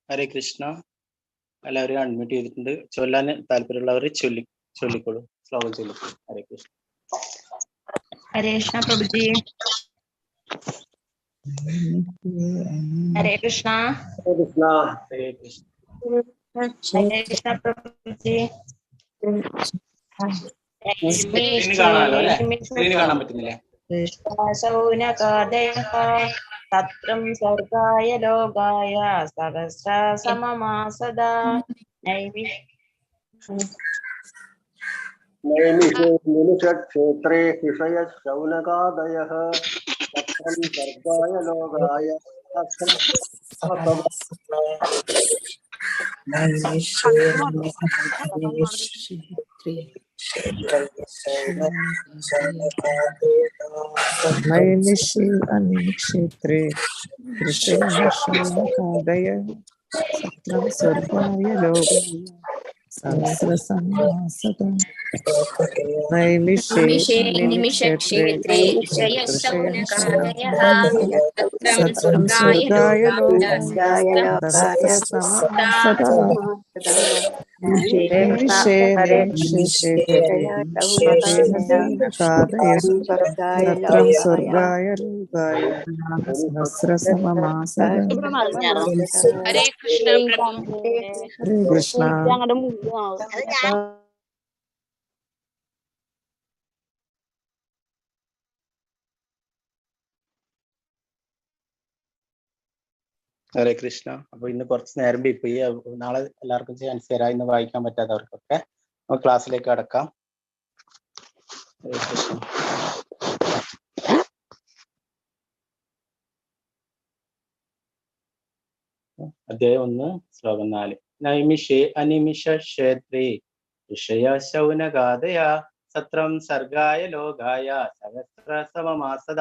ഹരേ കൃഷ്ണ. എല്ലാവരും അൺമ്യൂട്ട് ചെയ്തിട്ടുണ്ട്. ചൊല്ലാൻ താല്പര്യമുള്ളവർ ചൊല്ലിക്കോളൂ. ശ്ലോകം ചൊല്ലിക്കോളൂ. ഹരേ കൃഷ്ണ. ഹരേ കൃഷ്ണ പ്രഭുജി. ഹരേ കൃഷ്ണ. ഹരേ കൃഷ്ണ. ഹരേ കൃഷ്ണ. ഹരേ കൃഷ്ണ പ്രഭുജി. സ്ക്രീന് കാണാമല്ലോ അല്ലെ? സ്ക്രീന് കാണാൻ പറ്റുന്നില്ലേ? സത്രം സ്വർഗായ ലോകായ സഹസ്രസമമാസദാ നൈമിഷേക്ഷേത്രേ ഹിഷയ ശൗനകാദയഃ സത്രം സ്വർഗായ ലോകായ നൈമിഷേക്ഷേത്രേ ഋഷയശൗനകാദയ സത്രം സ്വർഗായ ലോകായ സഹസ്രസമാസദം നിമിഷക്ഷേത്രേ സത്രം സ്വർഗായ ലോകായ സഹസ്രസമാസദം സത്രം സ്വർഗായ ലോകായ സഹസ്രസമാസദം. ഹരേ കൃഷ്ണ പ്രഭു. ഹരേ കൃഷ്ണ. ഹരേ കൃഷ്ണ. അപ്പൊ ഇന്ന് കുറച്ച് നേരം പോയി. നാളെ എല്ലാവർക്കും ചാൻസ് തരാം. ഇന്ന് വായിക്കാൻ പറ്റാത്തവർക്കൊക്കെ നമുക്ക് ക്ലാസ്സിലേക്ക് കടക്കാം. ഹരേ കൃഷ്ണ. അധ്യായം 1 ശ്ലോകം 4. നൈമിഷേ അനിമിഷ ക്ഷേത്രേ ഋഷയ ശൗനകാദയ സത്രം സർഗായ ലോകായ സഹസ്രസമമാസദ.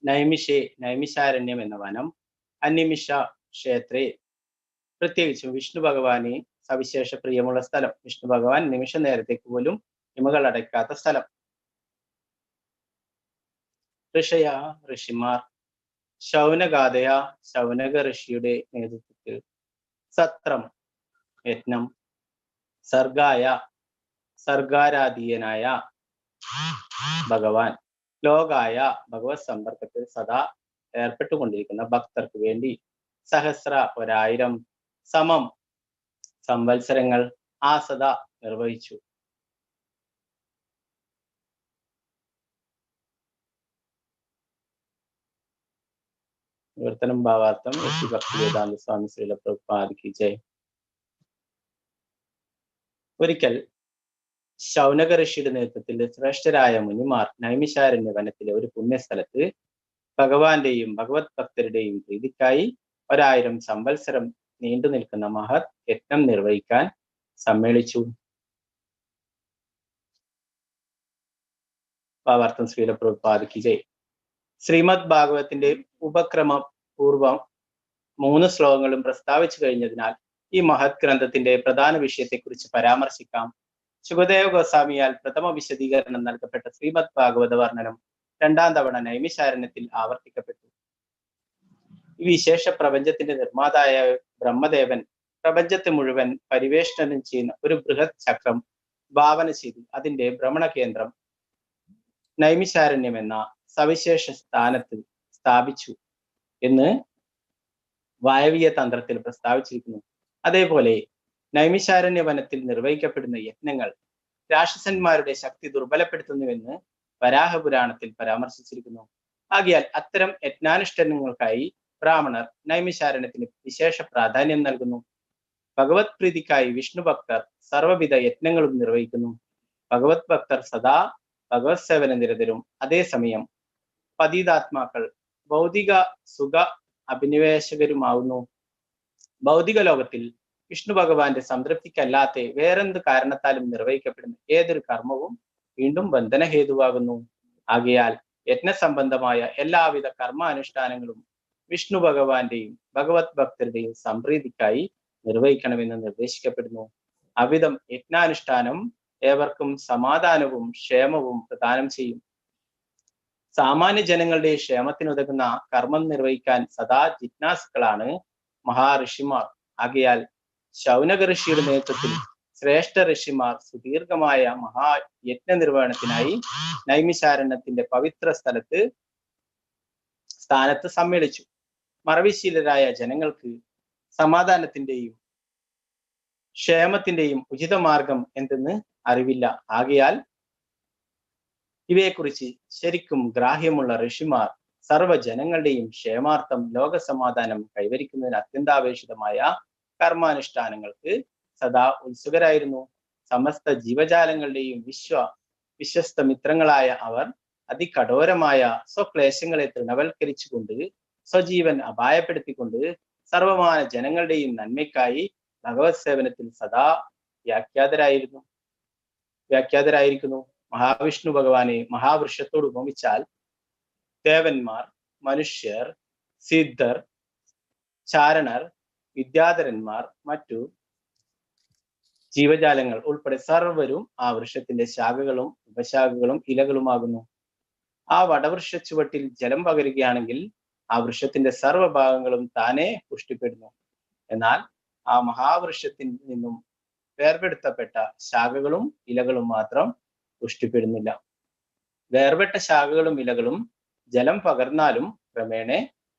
നൈമിഷേ നൈമിഷാരണ്യം എന്ന വനം, അനിമിഷ ക്ഷേത്രേ പ്രത്യേകിച്ചും വിഷ്ണു ഭഗവാനെ സവിശേഷ പ്രിയമുള്ള സ്ഥലം. വിഷ്ണു ഭഗവാൻ നിമിഷ നേരത്തേക്ക് പോലും ഹിമകൾ അടയ്ക്കാത്ത സ്ഥലം. ഋഷയ ഋഷിമാർ, ശൗനകാദയ ശൗനക ഋഷിയുടെ നേതൃത്വത്തിൽ, സത്രം യജ്ഞം, സർഗായ സർഗാരാധീയനായ ഭഗവാൻ, ലോകായ ഭഗവത് സമ്പർക്കത്തിൽ സദാ ഏർപ്പെട്ടുകൊണ്ടിരിക്കുന്ന ഭക്തർക്ക് വേണ്ടി, സഹസ്ര 1000 സമം സംവത്സരങ്ങൾ ആസദ നിർവഹിച്ചു. വിവർത്തനം ഭാവാർത്ഥം ശ്രീ ഭക്തിവേദാന്ത സ്വാമി ശ്രീല പ്രഭുപാദ് കി ജയ്. ഒരിക്കൽ ശൗനക ഋഷിയുടെ നേതൃത്വത്തിൽ ശ്രേഷ്ഠരായ മുനിമാർ നൈമിഷാരണ്യ വനത്തിലെ ഒരു പുണ്യസ്ഥലത്ത് ഭഗവാന്റെയും ഭഗവത് ഭക്തരുടെയും പ്രീതിക്കായി 1000 സംവത്സരം നീണ്ടു നിൽക്കുന്ന മഹത് യജ്ഞം നിർവഹിക്കാൻ സമ്മേളിച്ചു. ഭാവാർത്ഥം ശ്രീല പ്രഭുപാദ് കി ജയ്. ശ്രീമദ് ഭാഗവതത്തിന്റെ ഉപക്രമ പൂർവം 3 ശ്ലോകങ്ങളും പ്രസ്താവിച്ചു കഴിഞ്ഞതിനാൽ ഈ മഹത് ഗ്രന്ഥത്തിന്റെ പ്രധാന വിഷയത്തെക്കുറിച്ച് പരാമർശിക്കാം. ശുകദേവ ഗോസ്വാമിയാൽ പ്രഥമ വിശദീകരണം നൽകപ്പെട്ട ശ്രീമദ് ഭാഗവത വർണ്ണനം 2ാം തവണ നൈമിഷാരണ്യത്തിൽ ആവർത്തിക്കപ്പെട്ടു. ഈ വിശേഷ പ്രപഞ്ചത്തിന്റെ നിർമ്മാതായ ബ്രഹ്മദേവൻ പ്രപഞ്ചത്തെ മുഴുവൻ പരിവേഷണം ചെയ്യുന്ന ഒരു ബൃഹത് ചക്രം ഭാവന ചെയ്തു അതിന്റെ ഭ്രമണ കേന്ദ്രം നൈമിഷാരണ്യം എന്ന സവിശേഷ സ്ഥാനത്ത് സ്ഥാപിച്ചു എന്ന് വായവീയ തന്ത്രത്തിൽ പ്രസ്താവിച്ചിരിക്കുന്നു. അതേപോലെ നൈമിഷാരണ്യ വനത്തിൽ നിർവഹിക്കപ്പെടുന്ന യജ്ഞങ്ങൾ രാക്ഷസന്മാരുടെ ശക്തി ദുർബലപ്പെടുത്തുന്നുവെന്ന് വരാഹപുരാണത്തിൽ പരാമർശിച്ചിരിക്കുന്നു. ആകയാൽ അത്തരം യജ്ഞാനുഷ്ഠാനങ്ങൾക്കായി ബ്രാഹ്മണർ നൈമിഷാരണ്യത്തിന് വിശേഷ പ്രാധാന്യം നൽകുന്നു. ഭഗവത് പ്രീതിക്കായി വിഷ്ണു ഭക്തർ സർവ്വവിധ യജ്ഞങ്ങളും നിർവഹിക്കുന്നു. ഭഗവത് ഭക്തർ സദാ ഭഗവത് സേവന നിരതരും അതേസമയം പതീതാത്മാക്കൾ ഭൗതിക സുഖ അഭിനിവേശകരുമാവുന്നു. ഭൗതിക ലോകത്തിൽ വിഷ്ണു ഭഗവാന്റെ സംതൃപ്തിക്കല്ലാതെ വേറെന്ത് കാരണത്താലും നിർവഹിക്കപ്പെടുന്ന ഏതൊരു കർമ്മവും വീണ്ടും ബന്ധനഹേതുവാകുന്നു. ആകയാൽ യജ്ഞസംബന്ധമായ എല്ലാവിധ കർമാനുഷ്ഠാനങ്ങളും വിഷ്ണു ഭഗവാന്റെയും ഭഗവത് ഭക്തരുടെയും സംപ്രീതിക്കായി നിർവഹിക്കണമെന്ന് നിർദ്ദേശിക്കപ്പെടുന്നു. അവിധം യജ്ഞാനുഷ്ഠാനം ഏവർക്കും സമാധാനവും ക്ഷേമവും പ്രദാനം ചെയ്യും. സാമാന്യ ജനങ്ങളുടെ ക്ഷേമത്തിനുതകുന്ന കർമ്മം നിർവഹിക്കാൻ സദാ ജിജ്ഞാസുക്കളാണ് മഹാഋഷിമാർ. ആകയാൽ ശൗനക ഋഷിയുടെ നേതൃത്വത്തിൽ ശ്രേഷ്ഠ ഋഷിമാർ സുദീർഘമായ മഹായജ്ഞ നിർവഹണത്തിനായി നൈമിശാരണ്യത്തിന്റെ പവിത്ര സ്ഥാനത്ത് സമ്മേളിച്ചു. മറവിശീലരായ ജനങ്ങൾക്ക് സമാധാനത്തിന്റെയും ക്ഷേമത്തിന്റെയും ഉചിതമാർഗം എന്തെന്ന് അറിവില്ല. ആകയാൽ ഇവയെക്കുറിച്ച് ശരിക്കും ഗ്രാഹ്യമുള്ള ഋഷിമാർ സർവ്വജനങ്ങളുടെയും ക്ഷേമാർത്ഥം ലോകസമാധാനം കൈവരിക്കുന്നതിന് അത്യന്താപേക്ഷിതമായ കർമാനുഷ്ഠാനങ്ങൾക്ക് സദാ ഉത്സുകരായിരുന്നു. സമസ്ത ജീവജാലങ്ങളുടെയും വിശ്വസ്ത മിത്രങ്ങളായ അവർ അതികഠോരമായ സ്വക്ലേശങ്ങളെ തൃണവൽക്കരിച്ചുകൊണ്ട് സ്വജീവൻ അപായപ്പെടുത്തിക്കൊണ്ട് സർവമാന ജനങ്ങളുടെയും നന്മയ്ക്കായി ഭഗവത് സേവനത്തിൽ സദാ വ്യാഖ്യാതരായിരിക്കുന്നു. മഹാവിഷ്ണു ഭഗവാനെ മഹാവൃക്ഷത്തോട് ഉപമിച്ചാൽ ദേവന്മാർ, മനുഷ്യർ, സിദ്ധർ, ചാരണർ, വിദ്യാധരന്മാർ, മറ്റു ജീവജാലങ്ങൾ ഉൾപ്പെടെ സർവരും ആ വൃക്ഷത്തിന്റെ ശാഖകളും ഉപശാഖകളും ഇലകളുമാകുന്നു. ആ വടവൃക്ഷ ചുവട്ടിൽ ജലം പകരുകയാണെങ്കിൽ ആ വൃക്ഷത്തിന്റെ സർവ്വഭാഗങ്ങളും താനെ പുഷ്ടിപ്പെടുന്നു. എന്നാൽ ആ മഹാവൃക്ഷത്തിൽ നിന്നും വേർപെടുത്തപ്പെട്ട ശാഖകളും ഇലകളും മാത്രം പുഷ്ടിപ്പെടുന്നില്ല. വേർപെട്ട ശാഖകളും ഇലകളും ജലം പകർന്നാലും ക്രമേണ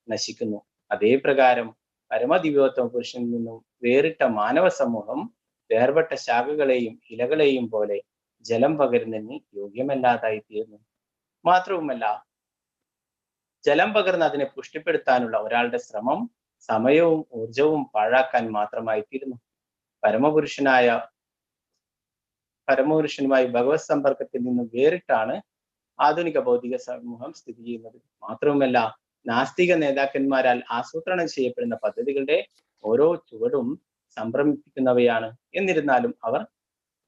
നശിക്കുന്നു. അതേ പ്രകാരം പരമദിവ്യോത്തമ പുരുഷനിൽ നിന്നും വേറിട്ട മാനവ സമൂഹം വേർപെട്ട ശാഖകളെയും ഇലകളെയും പോലെ ജലം പകരുന്നതിന് യോഗ്യമല്ലാതായി തീർന്നു. മാത്രവുമല്ല, ജലം പകർന്ന് അതിനെ പുഷ്ടിപ്പെടുത്താനുള്ള ഒരാളുടെ ശ്രമം സമയവും ഊർജവും പാഴാക്കാൻ മാത്രമായി തീരുന്നു. പരമപുരുഷനുമായി ഭഗവത് സമ്പർക്കത്തിൽ നിന്ന് വേറിട്ടാണ് ആധുനിക ഭൗതിക സമൂഹം സ്ഥിതി ചെയ്യുന്നത്. മാത്രവുമല്ല, നാസ്തിക നേതാക്കന്മാരാൽ ആസൂത്രണം ചെയ്യപ്പെടുന്ന പദ്ധതികളുടെ ഓരോ ചുവടും സംഭ്രമിപ്പിക്കുന്നവയാണ്. എന്നിരുന്നാലും അവർ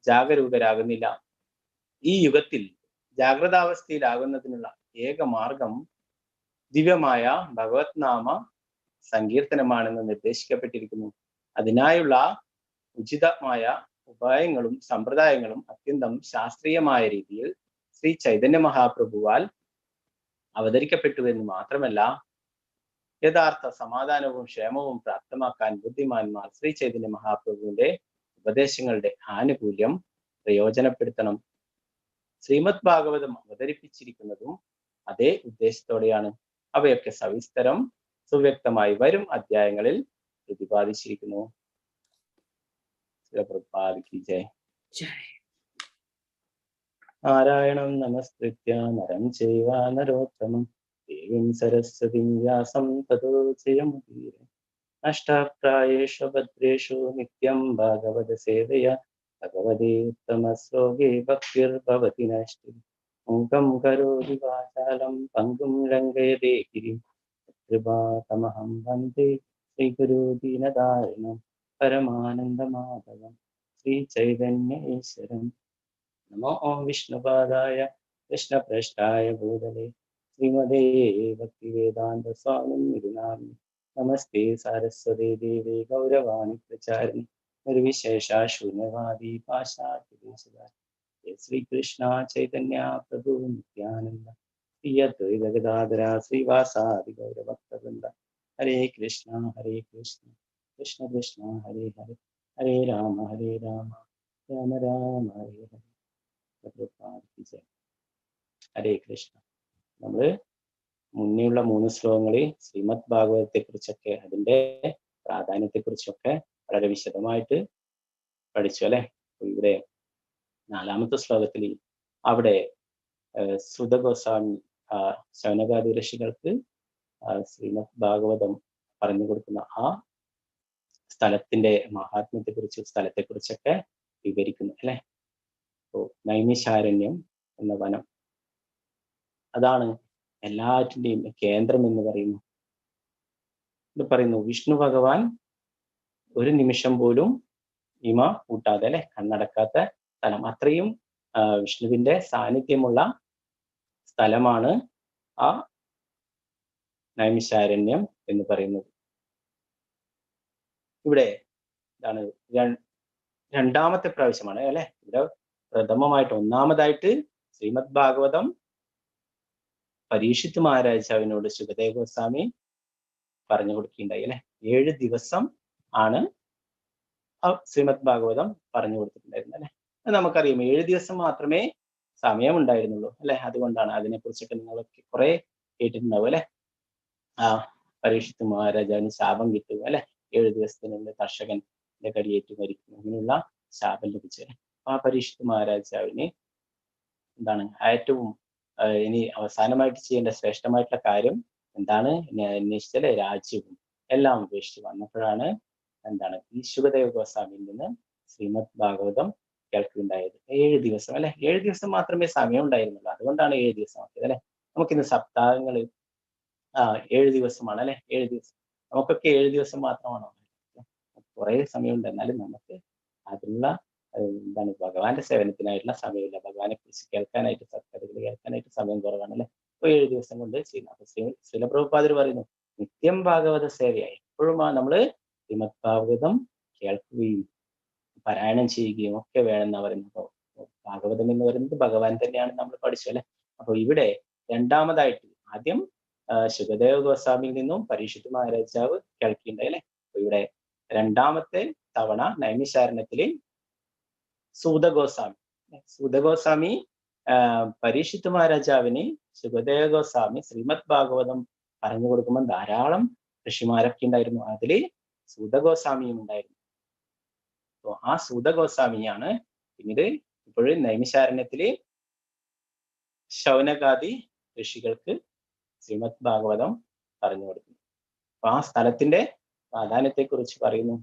ജാഗരൂകരാകുന്നില്ല. ഈ യുഗത്തിൽ ജാഗ്രതാവസ്ഥയിലാകുന്നതിനുള്ള ഏക മാർഗം ദിവ്യമായ ഭഗവത് നാമ സങ്കീർത്തനമാണെന്ന് നിർദ്ദേശിക്കപ്പെട്ടിരിക്കുന്നു. അതിനായുള്ള ഉചിതമായ ഉപായങ്ങളും സമ്പ്രദായങ്ങളും അത്യന്തം ശാസ്ത്രീയമായ രീതിയിൽ ശ്രീ ചൈതന്യ മഹാപ്രഭുവാൽ അവതരിക്കപ്പെട്ടുവെന്ന് മാത്രമല്ല, യഥാർത്ഥ സമാധാനവും ക്ഷേമവും പ്രാപ്തമാക്കാൻ ബുദ്ധിമാന്മാർ ശ്രീ ചൈതന്യ മഹാപ്രഭുവിന്റെ ഉപദേശങ്ങളുടെ ആനുകൂല്യം പ്രയോജനപ്പെടുത്തണം. ശ്രീമദ് ഭാഗവതം അവതരിപ്പിച്ചിരിക്കുന്നതും അതേ ഉദ്ദേശത്തോടെയാണ്. അവയൊക്കെ സവിസ്തരം സുവ്യക്തമായി വരും അധ്യായങ്ങളിൽ പ്രതിപാദിച്ചിരിക്കുന്നു. നാരായണം നമസ്കൃത്യ നരം ചൈവ നരോത്തമം ദേവീം സരസ്വതീം വ്യാസം തതോ ജയമുദീരയേ. നഷ്ടപ്രായേഷു ഭദ്രേഷു നിത്യം ഭാഗവത സേവയ ഭഗവതേ ഉത്തമ ശ്ലോകേ ഭക്തിർഭവതി നഷ്ടി. മൂകം കരോതി വാചാലം പങ്കും ലംഘയതേ ഗിരിം കൃപാതമഹം വന്ദേ ശ്രീഗുരു ദീനദാരിണം പരമാനന്ദമാധവം ശ്രീ ചൈതന്യ ഈശ്വരം. നമോ വിഷ്ണുപാദായ കൃഷ്ണപ്രേഷ്ഠായ ഭൂതലേ ശ്രീമതേ ഭക്തിവേദാന്ത സ്വാമിൻ നാമി. നമസ്തേ സാരസ്വതേ ദേവേ ഗൗരവാണി പ്രചാരിണി നിർവിശേഷ ശൂന്യവാദി പാശാദ്യദേശധാരി. ശ്രീകൃഷ്ണ ചൈതന്യ പ്രഭു നിത്യാനന്ദ ശ്രീ അദ്വൈത ഗദാധര ശ്രീവാസാദി ഗൗരഭക്തവൃന്ദ. ഹരേ കൃഷ്ണ കൃഷ്ണ കൃഷ്ണ ഹരേ ഹരേ, ഹരേ രാമ രാമ രാമ ഹരേ ഹരേ. ഹരേ കൃഷ്ണ. നമ്മള് മുന്നേയുള്ള 3 ശ്ലോകങ്ങളിൽ ശ്രീമദ് ഭാഗവതത്തെ കുറിച്ചൊക്കെ അതിന്റെ പ്രാധാന്യത്തെ കുറിച്ചൊക്കെ വളരെ വിശദമായിട്ട് പഠിച്ചു അല്ലെ. ഇവിടെ 4ാമത്തെ ശ്ലോകത്തിൽ അവിടെ സുത ഗോസ്വാമി ശൗനകാദി ഋഷികൾക്ക് ശ്രീമദ് ഭാഗവതം പറഞ്ഞു കൊടുക്കുന്ന ആ സ്ഥലത്തിന്റെ മഹാത്മ്യത്തെ കുറിച്ച് സ്ഥലത്തെ കുറിച്ചൊക്കെ വിവരിക്കുന്നു അല്ലെ. നൈമിശാരണ്യം എന്ന വനം. അതാണ് എല്ലാറ്റിൻ്റെയും കേന്ദ്രം എന്ന് പറയുന്നു. ഇത് പറയുന്നു വിഷ്ണു ഭഗവാൻ ഒരു നിമിഷം പോലും ഇമ കൂട്ടാതെ അല്ലെ കണ്ണടക്കാത്ത സ്ഥലം, അത്രയും വിഷ്ണുവിന്റെ സാന്നിധ്യമുള്ള സ്ഥലമാണ് ആ നൈമിഷാരണ്യം എന്ന് പറയുന്നത്. ഇവിടെ എന്താണ് രണ്ടാമത്തെ പ്രാവശ്യമാണ് അല്ലെ. ഇവിടെ പ്രഥമമായിട്ട് ഒന്നാമതായിട്ട് ശ്രീമദ് ഭാഗവതം പരീക്ഷിത് മഹാരാജാവിനോട് ശുകദേവ ഗോസ്വാമി പറഞ്ഞു കൊടുക്കുകയുണ്ടായി അല്ലെ. 7 ദിവസം ആണ് ശ്രീമദ് ഭാഗവതം പറഞ്ഞു കൊടുത്തിട്ടുണ്ടായിരുന്നത് അല്ലെ. അത് നമുക്കറിയാം 7 ദിവസം മാത്രമേ സമയം ഉണ്ടായിരുന്നുള്ളൂ അല്ലെ. അതുകൊണ്ടാണ് അതിനെക്കുറിച്ചൊക്കെ നിങ്ങളൊക്കെ കുറെ കേട്ടിട്ടുണ്ടാവും അല്ലെ. പരീക്ഷിത് മഹാരാജാവിന് ശാപം കിട്ടുക അല്ലെ, 7 ദിവസത്തിനുള്ളിൽ കർഷകന്റെ കടിയേറ്റ് മരിക്കും, അങ്ങനെയുള്ള ശാപം ലഭിച്ചത്. ആ പരീക്ഷിത് മഹാരാജാവിന് എന്താണ് ഏറ്റവും ഇനി അവസാനമായിട്ട് ചെയ്യേണ്ട ശ്രേഷ്ഠമായിട്ടുള്ള കാര്യം എന്താണ് അന്വേഷിച്ചാല് രാജ്യവും എല്ലാം ഉപേക്ഷിച്ച് വന്നപ്പോഴാണ് എന്താണ് ഈ ശുകദേവ ഗോസ്വാമിയിൽ നിന്ന് ശ്രീമദ് ഭാഗവതം കേൾക്കുകയുണ്ടായത്. 7 ദിവസം അല്ലെ. 7 ദിവസം മാത്രമേ സമയം ഉണ്ടായിരുന്നുള്ളൂ, അതുകൊണ്ടാണ് 7 ദിവസം ആക്കിയത് അല്ലെ. നമുക്കിന്ന് സപ്താഹങ്ങൾ 7 ദിവസമാണ് അല്ലെ. 7 ദിവസം നമുക്കൊക്കെ 7 ദിവസം മാത്രമാണോ? കുറെ സമയമുണ്ട്, എന്നാലും നമുക്ക് അതിനുള്ള എന്താണ് ഭഗവാന്റെ സേവനത്തിനായിട്ടുള്ള സമയമില്ല. ഭഗവാനെ കുറിച്ച് കേൾക്കാനായിട്ട് സത്കഥകൾ കേൾക്കാനായിട്ട് സമയം കുറവാണ് അല്ലെ. അപ്പൊ 7 ദിവസം കൊണ്ട് ചെയ്യുന്നു. അപ്പൊ ശ്രീല പ്രഭുപാദർ പറയുന്നു നിത്യം ഭാഗവത സേവയായി എപ്പോഴും നമ്മള് ശ്രീമദ് ഭാഗവതം കേൾക്കുകയും പാരായണം ചെയ്യുകയും ഒക്കെ വേണമെന്നാ പറയുന്നത്. അപ്പൊ ഭാഗവതം എന്ന് പറയുന്നത് ഭഗവാൻ തന്നെയാണ് നമ്മൾ പഠിച്ചു അല്ലെ. അപ്പൊ ഇവിടെ രണ്ടാമതായിട്ട് ആദ്യം ശുകദേവ ഗോസ്വാമിയിൽ നിന്നും പരീക്ഷിത് മഹാരാജാവ് കേൾക്കുകയുണ്ടായി അല്ലെ. അപ്പൊ ഇവിടെ രണ്ടാമത്തെ തവണ നൈമിഷാരണ്യത്തില് സൂതഗോസ്വാമി പരീക്ഷിത് മഹാരാജാവിന് ശുകദേവ ഗോസ്വാമി ശ്രീമദ് ഭാഗവതം പറഞ്ഞു കൊടുക്കുമ്പോൾ ധാരാളം ഋഷിമാരൊക്കെ ഉണ്ടായിരുന്നു, അതില് സൂതഗോസ്വാമിയും ഉണ്ടായിരുന്നു. അപ്പൊ ആ സൂതഗോസ്വാമിയാണ് പിന്നീട് ഇപ്പോഴും നൈമിഷാരണ്യത്തില് ശൗനകാദി ഋഷികൾക്ക് ശ്രീമദ് ഭാഗവതം പറഞ്ഞു കൊടുക്കുന്നു. അപ്പൊ ആ സ്ഥലത്തിന്റെ പ്രാധാന്യത്തെ കുറിച്ച് പറയുന്നു.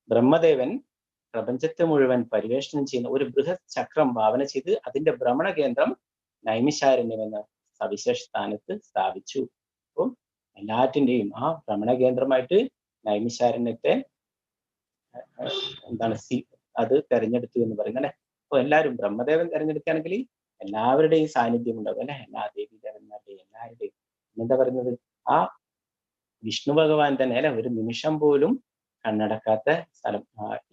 ബ്രഹ്മദേവൻ പ്രപഞ്ചത്തെ മുഴുവൻ പരിവേഷണം ചെയ്യുന്ന ഒരു ബൃഹത് ചക്രം ഭാവന ചെയ്ത് അതിന്റെ ഭ്രമണ കേന്ദ്രം നൈമിഷാരണ്യം എന്ന സവിശേഷ സ്ഥാനത്ത് സ്ഥാപിച്ചു. അപ്പം എല്ലാറ്റിന്റെയും ആ ഭ്രമണ കേന്ദ്രമായിട്ട് നൈമിഷാരണ്യത്തെ എന്താണ് അത് തെരഞ്ഞെടുത്തു എന്ന് പറയുന്നത് അല്ലെ. അപ്പൊ എല്ലാവരും ബ്രഹ്മദേവൻ തെരഞ്ഞെടുക്കുകയാണെങ്കിൽ എല്ലാവരുടെയും സാന്നിധ്യം ഉണ്ടാവും അല്ലെ, എല്ലാ ദേവീദേവന്മാരുടെയും എല്ലാവരുടെയും. എന്താ പറയുന്നത്, ആ വിഷ്ണു ഭഗവാൻ തന്നെ അല്ലെ ഒരു നിമിഷം പോലും കണ്ണടക്കാത്ത സ്ഥലം,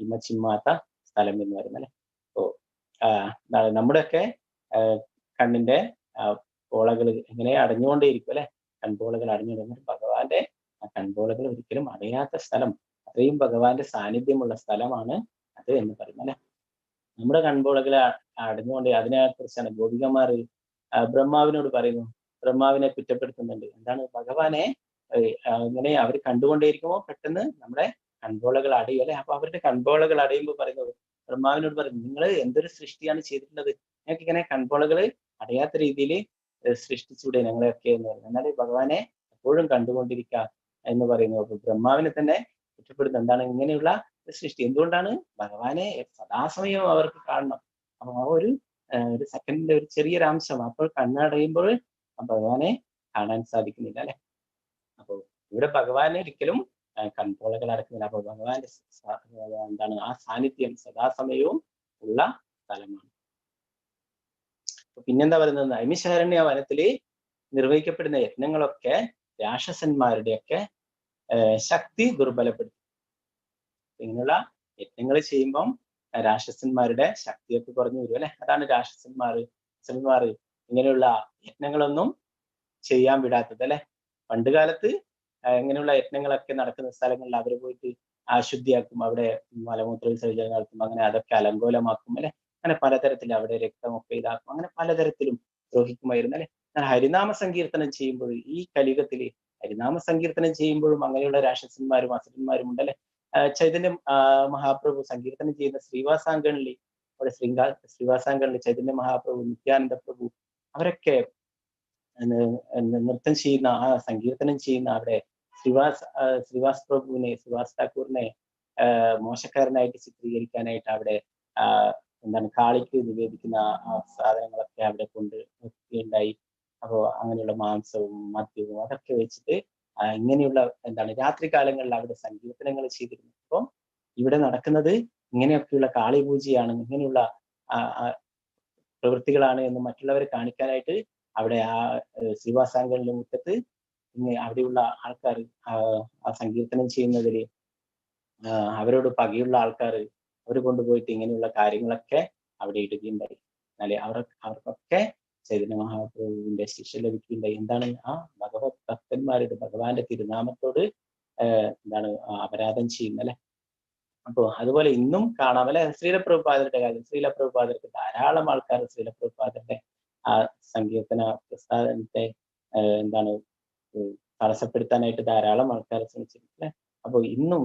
ഇമ ചിമ്മാത്ത സ്ഥലം എന്ന് പറയുന്നത് അല്ലെ. അപ്പോ നമ്മുടെയൊക്കെ കണ്ണിന്റെ പോളകൾ ഇങ്ങനെ അടഞ്ഞുകൊണ്ടേയിരിക്കും അല്ലെ, കൺപോളകൾ അടഞ്ഞുകൊണ്ടിരുന്ന ഭഗവാന്റെ ആ കൺപോളകൾ ഒരിക്കലും അടയാത്ത സ്ഥലം, അത്രയും ഭഗവാന്റെ സാന്നിധ്യമുള്ള സ്ഥലമാണ് അത് എന്ന് പറയുന്നത് അല്ലെ. നമ്മുടെ കൺപോളകൾ അടഞ്ഞുകൊണ്ട് അതിനെ കുറിച്ചാണ് ഗോപികമാർ ബ്രഹ്മാവിനോട് പറയുന്നു, ബ്രഹ്മാവിനെ കുറ്റപ്പെടുത്തുന്നുണ്ട്. എന്താണ് ഭഗവാനെ ഇങ്ങനെ അവർ കണ്ടുകൊണ്ടേയിരിക്കുമ്പോൾ പെട്ടെന്ന് നമ്മുടെ കൺപോളകൾ അടയും അല്ലെ. അപ്പൊ അവരുടെ കൺപോളകൾ അടയുമ്പോൾ പറയുന്നത് ബ്രഹ്മാവിനോട് പറയുന്നു, നിങ്ങൾ എന്തൊരു സൃഷ്ടിയാണ് ചെയ്തിട്ടുള്ളത്, ഞങ്ങൾക്ക് ഇങ്ങനെ കൺപോളകൾ അടയാത്ത രീതിയിൽ സൃഷ്ടിച്ചൂടെ ഞങ്ങളെയൊക്കെ എന്ന് പറയുന്നത്. എന്നാൽ ഭഗവാനെ എപ്പോഴും കണ്ടുകൊണ്ടിരിക്കുക എന്ന് പറയുന്നു. അപ്പൊ ബ്രഹ്മാവിനെ തന്നെ കുറ്റപ്പെടുന്നത് എന്താണ് ഇങ്ങനെയുള്ള സൃഷ്ടി, എന്തുകൊണ്ടാണ് ഭഗവാനെ സദാസമയം അവർക്ക് കാണണം. അപ്പൊ ആ ഒരു സെക്കൻഡിന്റെ ഒരു ചെറിയൊരംശം അപ്പോൾ കണ്ണടയുമ്പോൾ ഭഗവാനെ കാണാൻ സാധിക്കുന്നില്ല അല്ലെ. അപ്പൊ ഇവിടെ ഭഗവാനെ ഒരിക്കലും കൺപോളകൾ അടക്കുന്നില്ല. അപ്പൊ ഭഗവാന്റെ എന്താണ് ആ സാന്നിധ്യം സദാസമയവും ഉള്ള സ്ഥലമാണ്. പിന്നെന്താ പറയുന്നത്, നൈമിഷാരണ്യ വനത്തില് നിർവഹിക്കപ്പെടുന്ന യജ്ഞങ്ങളൊക്കെ രാക്ഷസന്മാരുടെയൊക്കെ ശക്തി ദുർബലപ്പെടുത്തും. ഇങ്ങനെയുള്ള യജ്ഞങ്ങൾ ചെയ്യുമ്പം രാക്ഷസന്മാരുടെ ശക്തിയൊക്കെ കുറഞ്ഞു വരും അല്ലെ. അതാണ് രാക്ഷസന്മാർ ഇങ്ങനെയുള്ള യജ്ഞങ്ങളൊന്നും ചെയ്യാൻ വിടാത്തത് അല്ലെ. പണ്ട് കാലത്ത് ഇങ്ങനെയുള്ള യജ്ഞങ്ങളൊക്കെ നടക്കുന്ന സ്ഥലങ്ങളിൽ അവർ പോയിട്ട് അശുദ്ധിയാക്കും, അവിടെ മലമൂത്ര വിസർജനം നടത്തും, അങ്ങനെ അതൊക്കെ അലങ്കോലമാക്കും അല്ലെ. അങ്ങനെ പലതരത്തിൽ അവിടെ രക്തമൊക്കെ ഇതാക്കും, അങ്ങനെ പലതരത്തിലും ദ്രോഹിക്കുമായിരുന്നു അല്ലെ. ഹരിനാമ സങ്കീർത്തനം ചെയ്യുമ്പോൾ ഈ കലിയുഗത്തില് ഹരിനാമ സങ്കീർത്തനം ചെയ്യുമ്പോഴും അങ്ങനെയുള്ള രാക്ഷസന്മാരും അസുരന്മാരും ഉണ്ടല്ലേ. ചൈതന്യ മഹാപ്രഭു സങ്കീർത്തനം ചെയ്യുന്ന ശ്രീവാസാങ്കണിൽ അവിടെ ശ്രീവാസാങ്കണിൽ ചൈതന്യ മഹാപ്രഭു, നിത്യാനന്ദ പ്രഭു അവരൊക്കെ നൃത്തം ചെയ്യുന്ന ആ സങ്കീർത്തനം ചെയ്യുന്ന അവിടെ ശ്രീവാസ് പ്രഭുവിനെ, ശ്രീവാസ് ഠാക്കൂറിനെ മോശക്കാരനായിട്ട് ചിത്രീകരിക്കാനായിട്ട് അവിടെ എന്താണ് കാളിക്ക് നിവേദിക്കുന്ന ആ സാധനങ്ങളൊക്കെ അവിടെ കൊണ്ട് വെക്കുകയുണ്ടായി. അപ്പോൾ അങ്ങനെയുള്ള മാംസവും മദ്യവും അതൊക്കെ വെച്ചിട്ട് ഇങ്ങനെയുള്ള എന്താണ് രാത്രി കാലങ്ങളിൽ അവിടെ സങ്കീർത്തനങ്ങൾ ചെയ്തിരുന്നു. അപ്പോൾ ഇവിടെ നടക്കുന്നത് ഇങ്ങനെയൊക്കെയുള്ള കാളി പൂജയാണ്, ഇങ്ങനെയുള്ള പ്രവൃത്തികളാണ് എന്ന് മറ്റുള്ളവരെ കാണിക്കാനായിട്ട് അവിടെ ആ ശ്രീവാസാങ്കലിന്റെ മുറ്റത്ത് അവിടെയുള്ള ആൾക്കാർ ആ സങ്കീർത്തനം ചെയ്യുന്നതിൽ അവരോട് പകയുള്ള ആൾക്കാർ അവർ കൊണ്ടുപോയിട്ട് ഇങ്ങനെയുള്ള കാര്യങ്ങളൊക്കെ അവിടെ ഇടുകയുണ്ടായി. എന്നാലേ അവർക്കൊക്കെ ചൈതന്യ മഹാപ്രഭുവിന്റെ ശിക്ഷ ലഭിക്കുകയുണ്ടായി. എന്താണ് ആ ഭഗവത് ഭക്തന്മാരുടെ ഭഗവാന്റെ തിരുനാമത്തോട് എന്താണ് അപരാധം ചെയ്യുന്നല്ലേ. അപ്പോ അതുപോലെ ഇന്നും കാണാം അല്ലെ. ശ്രീലപ്രഭുപാദരുടെ കാര്യം, ശ്രീലപ്രഭുപാദർക്ക് ധാരാളം ആൾക്കാർ ശ്രീലപ്രഭുപാദരുടെ ആ സങ്കീർത്തന പ്രസ്ഥാനത്തെ എന്താണ് തടസ്സപ്പെടുത്താനായിട്ട് ധാരാളം ആൾക്കാർ ശ്രമിച്ചിട്ടുണ്ട്. അപ്പോൾ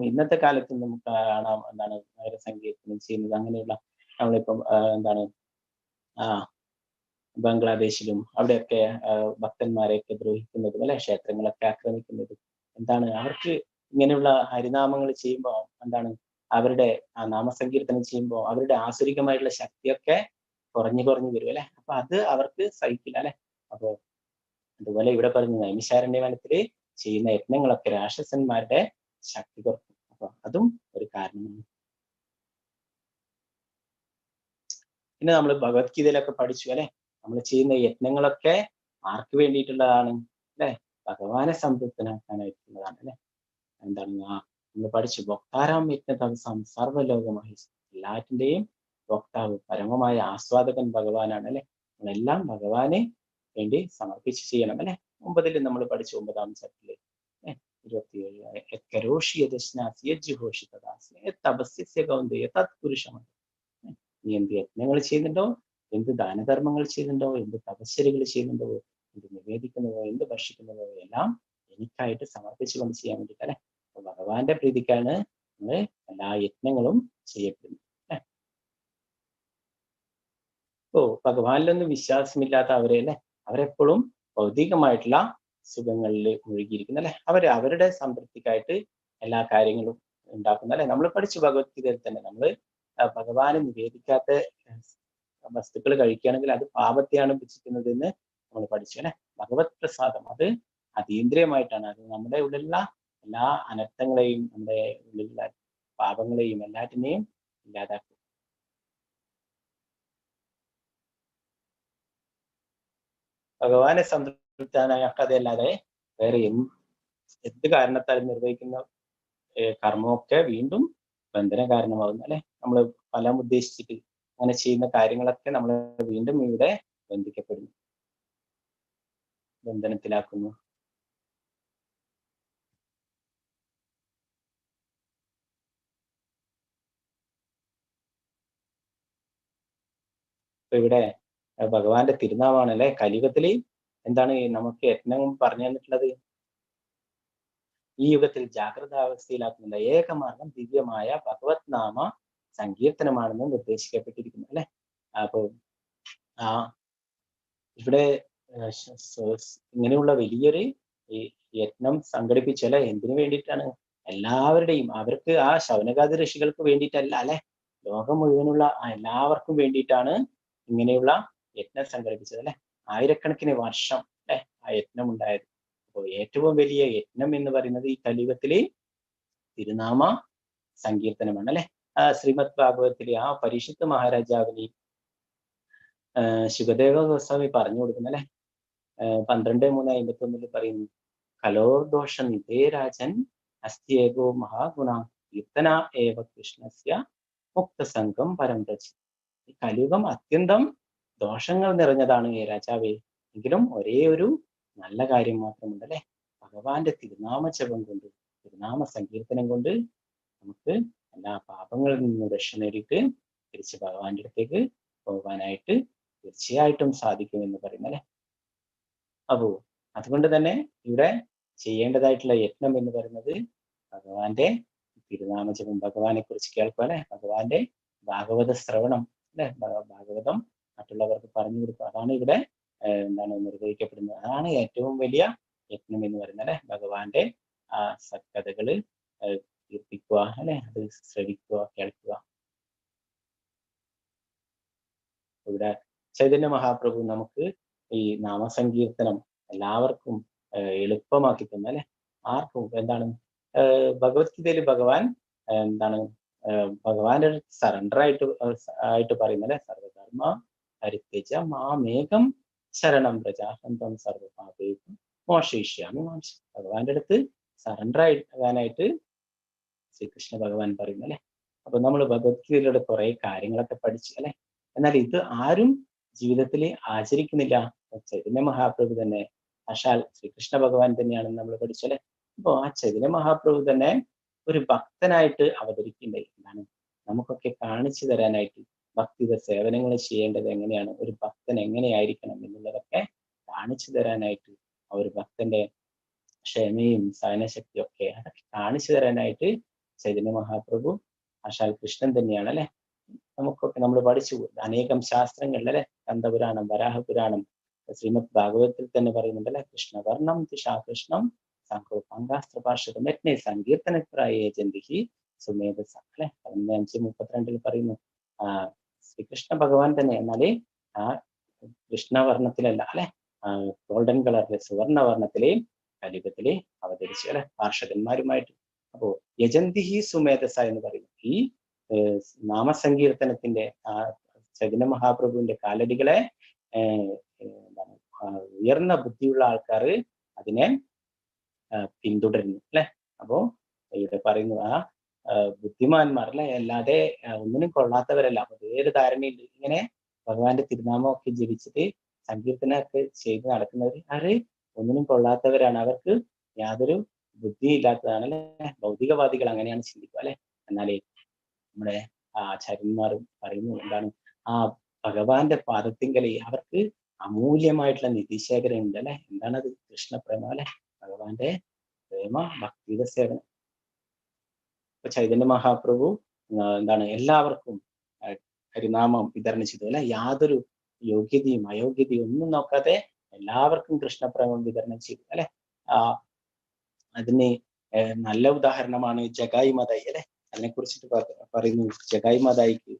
ഇന്നത്തെ കാലത്ത് നമുക്ക് കാണാം എന്താണ് നഗര സങ്കീർത്തനം ചെയ്യുന്നത്. അങ്ങനെയുള്ള നമ്മളിപ്പം എന്താണ് ബംഗ്ലാദേശിലും അവിടെയൊക്കെ ഭക്തന്മാരെയൊക്കെ ദ്രോഹിക്കുന്നതും അല്ലെ, ക്ഷേത്രങ്ങളൊക്കെ ആക്രമിക്കുന്നതും എന്താണ് അവർക്ക് ഇങ്ങനെയുള്ള ഹരിനാമങ്ങൾ ചെയ്യുമ്പോൾ എന്താണ് അവരുടെ ആ നാമസങ്കീർത്തനം ചെയ്യുമ്പോൾ അവരുടെ ആസുരികമായിട്ടുള്ള ശക്തിയൊക്കെ കുറഞ്ഞു വരും അല്ലെ. അപ്പൊ അത് അവർക്ക് സഹിക്കില്ല അല്ലെ. അപ്പോ അതുപോലെ ഇവിടെ പറഞ്ഞ നൈമിഷാരണ്യവനത്തില് ചെയ്യുന്ന യത്നങ്ങളൊക്കെ രാക്ഷസന്മാരുടെ ശക്തി കുറക്കും. അപ്പൊ അതും ഒരു കാരണമാണ്. പിന്നെ നമ്മൾ ഭഗവത്ഗീതയിലൊക്കെ പഠിച്ചു അല്ലെ, നമ്മൾ ചെയ്യുന്ന യത്നങ്ങളൊക്കെ ആർക്ക് വേണ്ടിയിട്ടുള്ളതാണ് അല്ലെ, ഭഗവാനെ സംതൃപ്തനാക്കാനായിട്ടുള്ളതാണ് അല്ലെ. എന്താണ് നമ്മൾ പഠിച്ചു ഭോക്താരാം യജ്ഞതമസം സർവ്വലോകമായി, എല്ലാറ്റിന്റെയും ഭോക്താവ് പരമമായ ആസ്വാദകൻ ഭഗവാനാണ് അല്ലെ. നമ്മളെല്ലാം ഭഗവാനെ വേണ്ടി സമർപ്പിച്ച് ചെയ്യണം അല്ലെ. 9 നമ്മൾ പഠിച്ചു 9-ാം ചാപ്റ്ററിൽ 27 നീ എന്ത് യജ്ഞങ്ങൾ ചെയ്യുന്നുണ്ടോ, എന്ത് ദാനധർമ്മങ്ങൾ ചെയ്യുന്നുണ്ടോ, എന്ത് തപശ്ശരികൾ ചെയ്യുന്നുണ്ടോ, എന്ത് നിവേദിക്കുന്നുവോ, എന്ത് ഭക്ഷിക്കുന്നുവോ എല്ലാം എനിക്കായിട്ട് സമർപ്പിച്ചുകൊണ്ട് ചെയ്യാൻ വേണ്ടിയിട്ട് അല്ലെ. അപ്പൊ ഭഗവാന്റെ പ്രീതിക്കാണ് നമ്മൾ എല്ലാ യജ്ഞങ്ങളും ചെയ്യപ്പെടുന്നത് അല്ലെ. ഭഗവാനിലൊന്നും വിശ്വാസമില്ലാത്ത അവരെ അല്ലെ, അവരെപ്പോഴും ഭൗതികമായിട്ടുള്ള സുഖങ്ങളിൽ മുഴുകിയിരിക്കുന്നു അല്ലെ. അവരുടെ സംതൃപ്തിക്കായിട്ട് എല്ലാ കാര്യങ്ങളും ഉണ്ടാക്കുന്ന അല്ലെ. നമ്മൾ പഠിച്ചു ഭഗവത്ഗീതയിൽ തന്നെ നമ്മൾ ഭഗവാന് നിവേദിക്കാത്ത വസ്തുക്കൾ കഴിക്കുകയാണെങ്കിൽ അത് പാപത്തെയാണ് ഭുജിക്കുന്നത് എന്ന് നമ്മൾ പഠിച്ചു അല്ലെ. ഭഗവത് പ്രസാദം അത് അതീന്ദ്രിയമായിട്ടാണ്, അത് നമ്മുടെ ഉള്ളിലുള്ള എല്ലാ അനർത്ഥങ്ങളെയും നമ്മുടെ ഉള്ളിലുള്ള പാപങ്ങളെയും എല്ലാറ്റിനെയും ഇല്ലാതാക്കും. ഭഗവാനെ സംതൃപ്തനാക്കാതെയല്ലാതെ വേറെ എന്ത് കാരണത്താൽ നിർവഹിക്കുന്ന കർമ്മമൊക്കെ വീണ്ടും ബന്ധന കാരണമാകുന്നു അല്ലെ. നമ്മൾ ഫലം ഉദ്ദേശിച്ചിട്ട് അങ്ങനെ ചെയ്യുന്ന കാര്യങ്ങളൊക്കെ നമ്മൾ വീണ്ടും ഇവിടെ ബന്ധിക്കപ്പെടുന്നു, ബന്ധനത്തിലാക്കുന്നു. അപ്പൊ ഇവിടെ ഭഗവാന്റെ തിരുനാമാണ് അല്ലെ. കലിയുഗത്തില് എന്താണ് നമുക്ക് യജ്ഞം പറഞ്ഞു തന്നിട്ടുള്ളത്, ഈ യുഗത്തിൽ ജാഗ്രതാവസ്ഥയിലാക്കുന്ന ഏകമാർഗം ദിവ്യമായ ഭഗവത് നാമ സങ്കീർത്തനമാണെന്ന് നിർദ്ദേശിക്കപ്പെട്ടിരിക്കുന്നു അല്ലെ. അപ്പൊ ഇവിടെ ഇങ്ങനെയുള്ള വലിയൊരു യജ്ഞം സംഘടിപ്പിച്ചല്ലേ, എന്തിനു വേണ്ടിയിട്ടാണ്? എല്ലാവരുടെയും, അവർക്ക് ആ ശൗനകാദി ഋഷികൾക്ക് വേണ്ടിയിട്ടല്ല അല്ലെ, ലോകം മുഴുവനുള്ള എല്ലാവർക്കും വേണ്ടിയിട്ടാണ് ഇങ്ങനെയുള്ള യജ്ഞം സംഘടിപ്പിച്ചത് അല്ലെ. ആയിരക്കണക്കിന് വർഷം അല്ലെ ആ യജ്ഞം ഉണ്ടായത്. അപ്പോൾ ഏറ്റവും വലിയ യജ്ഞം എന്ന് പറയുന്നത് ഈ കലിയുഗത്തിലെ തിരുനാമ സങ്കീർത്തനമാണ് അല്ലെ. ശ്രീമദ് ഭാഗവതത്തിലെ ആ പരിശുദ്ധ മഹാരാജാവിനെ ശുകദേവ ഗോസ്വാമി പറഞ്ഞു കൊടുക്കുന്ന അല്ലെ 12:3:51 പറയുന്നു, കലോർദോഷ നിധേ രാജൻ അസ്ത്യേകോ മഹാഗുണ കീർത്തന ഏവ കൃഷ്ണസ്യ മുക്തസംഗം പരം രചി. ഈ കലിയുഗം അത്യന്തം ദോഷങ്ങൾ നിറഞ്ഞതാണ് രാജാവേ, എങ്കിലും ഒരേ ഒരു നല്ല കാര്യം മാത്രമുണ്ട് അല്ലെ. ഭഗവാന്റെ തിരുനാമ ജപം കൊണ്ട്, തിരുനാമ സങ്കീർത്തനം കൊണ്ട് നമുക്ക് എല്ലാ പാപങ്ങളിൽ നിന്നും രക്ഷ നേടിയിട്ട് തിരിച്ച് ഭഗവാന്റെ അടുത്തേക്ക് പോകാനായിട്ട് തീർച്ചയായിട്ടും സാധിക്കുമെന്ന് പറയുന്നു അല്ലെ. അപ്പോ അതുകൊണ്ട് തന്നെ ഇവിടെ ചെയ്യേണ്ടതായിട്ടുള്ള യത്നം എന്ന് പറയുന്നത് ഭഗവാന്റെ തിരുനാമജപം, ഭഗവാനെ കുറിച്ച് കേൾക്കുക അല്ലെ, ഭഗവാന്റെ ഭാഗവത ശ്രവണം അല്ലെ, ഭാഗവതം മറ്റുള്ളവർക്ക് പറഞ്ഞു കൊടുക്കുക. അതാണ് ഇവിടെ എന്താണ് നിർവഹിക്കപ്പെടുന്നത്. അതാണ് ഏറ്റവും വലിയ യത്നം എന്ന് പറയുന്നത് അല്ലെ. ഭഗവാന്റെ ആ സത്കഥകള് കീർത്തിക്കുക അല്ലെ, അത് ശ്രവിക്കുക, കേൾക്കുക. ഇവിടെ ചൈതന്യ മഹാപ്രഭു നമുക്ക് ഈ നാമസങ്കീർത്തനം എല്ലാവർക്കും എളുപ്പമാക്കി തന്നു അല്ലെ. ആർക്കും എന്താണ് ഭഗവത്ഗീതയിൽ ഭഗവാൻ എന്താണ് ഭഗവാന്റെ സറണ്ടർ ആയിട്ട് പറയുന്നത് അല്ലെ. സർവധർമ്മ പരിത്യജ മാമേകം ശരണം പ്രജാഹന്തം സർവപാപേക്കും മോക്ഷയിഷ്യാമി മാംസ. ഭഗവാന്റെ അടുത്ത് സറണ്ടർ ആകാനായിട്ട് ശ്രീകൃഷ്ണ ഭഗവാൻ പറയുന്നു അല്ലെ. അപ്പൊ നമ്മൾ ഭഗവത്ഗീതയിലൂടെ കുറെ കാര്യങ്ങളൊക്കെ പഠിച്ചു അല്ലെ. എന്നാൽ ഇത് ആരും ജീവിതത്തിൽ ആചരിക്കുന്നില്ല. ചൈതന്യ മഹാപ്രഭു തന്നെ സാക്ഷാൽ ശ്രീകൃഷ്ണ ഭഗവാൻ തന്നെയാണെന്ന് നമ്മൾ പഠിച്ചു അല്ലെ. അപ്പോ ആ ചൈതന്യ മഹാപ്രഭു തന്നെ ഒരു ഭക്തനായിട്ട് അവതരിക്കുന്നുണ്ടായി. എന്താണ് നമുക്കൊക്കെ കാണിച്ചു തരാനായിട്ട് ഭക്തിയുടെ സേവനങ്ങൾ ചെയ്യേണ്ടത് എങ്ങനെയാണ്, ഒരു ഭക്തൻ എങ്ങനെയായിരിക്കണം എന്നുള്ളതൊക്കെ കാണിച്ചു തരാനായിട്ട്, ആ ഒരു ഭക്തന്റെ ക്ഷമയും സഹനശക്തിയും ഒക്കെ അതൊക്കെ കാണിച്ചു തരാനായിട്ട് ചൈതന്യ മഹാപ്രഭു സാക്ഷാൽ കൃഷ്ണൻ തന്നെയാണ് അല്ലെ. നമുക്കൊക്കെ നമ്മൾ പഠിച്ചു അനേകം ശാസ്ത്രങ്ങളിൽ അല്ലെ. കന്ദപുരാണം, വരാഹപുരാണം, ശ്രീമദ് ഭാഗവതത്തിൽ തന്നെ പറയുന്നുണ്ട് അല്ലെ. കൃഷ്ണവർണം തുഷാകൃഷ്ണം സംഘോപാംഗാസ്ത്ര ഭാഷകം യജ്ഞ സങ്കീർത്തനപ്രായേജന്തി സുമേധസ അല്ലെ. 15:32 പറയുന്നു. ശ്രീകൃഷ്ണ ഭഗവാൻ തന്നെ എന്നാലേ ആ കൃഷ്ണവർണ്ണത്തിലല്ല അല്ലെ, ഗോൾഡൻ കളറിലെ സുവർണവർണ്ണത്തിലെ കലിയുഗത്തിലെ അവതരിച്ചു അല്ലെ പാർഷദന്മാരുമായിട്ട്. അപ്പോ യജന്തിഹി സുമേധസ എന്ന് പറയുന്നു. ഈ നാമസങ്കീർത്തനത്തിന്റെ ചൈതന്യ മഹാപ്രഭുവിന്റെ കാലടികളെ എന്താണ് ഉയർന്ന ബുദ്ധിയുള്ള ആൾക്കാർ അതിനെ പിന്തുടരുന്നു അല്ലെ. അപ്പോ ഇവിടെ പറയുന്നു ആ ബുദ്ധിമാന്മാർ അല്ലെ, അല്ലാതെ ഒന്നിനും കൊള്ളാത്തവരല്ല. അപ്പൊ വേറെ ധാരണയുണ്ട്. ഇങ്ങനെ ഭഗവാന്റെ തിരുനാമമൊക്കെ ജപിച്ചിട്ട് സങ്കീർത്തനമൊക്കെ ചെയ്ത് നടക്കുന്നവർ ആര് ഒന്നിനും കൊള്ളാത്തവരാണ്, അവർക്ക് യാതൊരു ബുദ്ധിയില്ലാത്തതാണ് അല്ലെ. ഭൗതികവാദികൾ അങ്ങനെയാണ് ചിന്തിക്കുക അല്ലെ. എന്നാലേ നമ്മുടെ ആചാര്യന്മാർ പറയുന്നു എന്താണ്, ആ ഭഗവാന്റെ പാദത്തിങ്കൽ അവർക്ക് അമൂല്യമായിട്ടുള്ള നിധിശേഖരം ഉണ്ട് അല്ലെ. എന്താണത്? കൃഷ്ണപ്രേമ അല്ലെ, ഭഗവാന്റെ പ്രേമ, ഭക്തിയുടെ സേവനം. ഇപ്പൊ ചൈതന്യ മഹാപ്രഭു എന്താണ് എല്ലാവർക്കും ഹരിനാമം വിതരണം ചെയ്തു അല്ലെ. യാതൊരു യോഗ്യതയും അയോഗ്യതയും ഒന്നും നോക്കാതെ എല്ലാവർക്കും കൃഷ്ണപ്രേമം വിതരണം ചെയ്തു അല്ലെ. അതിന് നല്ല ഉദാഹരണമാണ് ജഗായി മതായി അല്ലെ. അതിനെ കുറിച്ചിട്ട് പറയുന്നു. ജഗായി മതായിക്ക്